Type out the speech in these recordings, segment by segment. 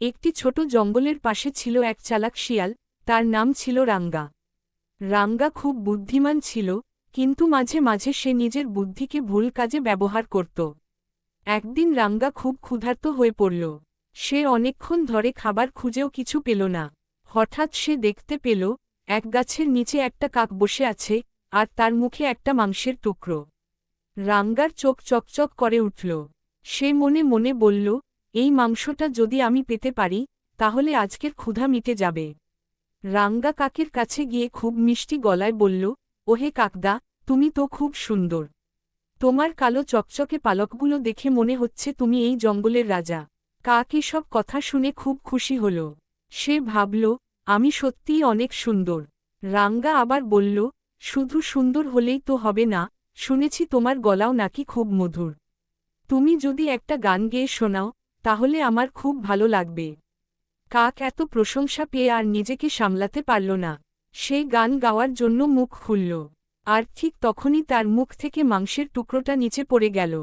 একটি ছোট জঙ্গলের পাশে ছিল এক চালাক শিয়াল, তার নাম ছিল রাঙ্গা। রাঙ্গা খুব বুদ্ধিমান ছিল, কিন্তু মাঝে মাঝে সে নিজের বুদ্ধিকে ভুল কাজে ব্যবহার করত। একদিন রাঙ্গা খুব ক্ষুধার্ত হয়ে পড়ল। সে অনেকক্ষণ ধরে খাবার খুঁজেও কিছু পেল না। হঠাৎ সে দেখতে পেল, এক গাছের নিচে একটা কাক বসে আছে, আর তার মুখে একটা মাংসের টুকরো। রাঙ্গার চোখ চকচক করে উঠল। সে মনে মনে বলল, এই মাংসটা যদি আমি পেতে পারি, তাহলে আজকের ক্ষুধা মিটে যাবে। রাঙ্গা কাকের কাছে গিয়ে খুব মিষ্টি গলায় বলল, ওহে কাকদা, তুমি তো খুব সুন্দর। তোমার কালো চকচকে পালকগুলো দেখে মনে হচ্ছে তুমি এই জঙ্গলের রাজা। কাক এসব কথা শুনে খুব খুশি হল। সে ভাবল, আমি সত্যিই অনেক সুন্দর। রাঙ্গা আবার বলল, শুধু সুন্দর হলেই তো হবে না, শুনেছি তোমার গলাও নাকি খুব মধুর। তুমি যদি একটা গান গেয়ে শোনাও, তাহলে আমার খুব ভালো লাগবে। কাক এত প্রশংসা পেয়ে আর নিজেকে সামলাতে পারল না। সে গান গাওয়ার জন্য মুখ খুলল, আর ঠিক তখনই তার মুখ থেকে মাংসের টুকরোটা নিচে পড়ে গেল।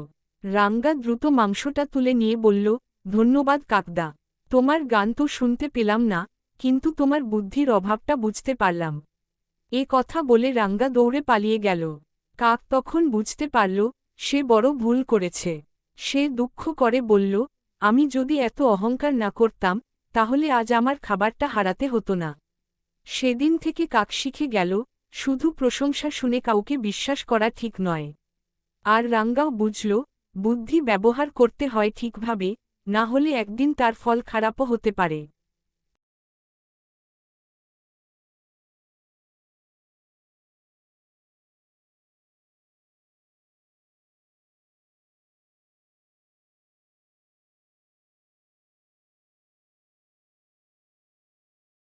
রাঙ্গা দ্রুত মাংসটা তুলে নিয়ে বলল, ধন্যবাদ কাকদা। তোমার গান তো শুনতে পেলাম না, কিন্তু তোমার বুদ্ধির অভাবটা বুঝতে পারলাম। এ কথা বলে রাঙ্গা দৌড়ে পালিয়ে গেল। কাক তখন বুঝতে পারল, সে বড় ভুল করেছে। সে দুঃখ করে বলল, আমি যদি এত অহংকার না করতাম, তাহলে আজ আমার খাবারটা হারাতে হতো না। সেদিন থেকে কাক শিখে গেল, শুধু প্রশংসা শুনে কাউকে বিশ্বাস করা ঠিক নয়। আর রাঙ্গাও বুঝল, বুদ্ধি ব্যবহার করতে হয় ঠিকভাবে, না হলে একদিন তার ফল খারাপও হতে পারে।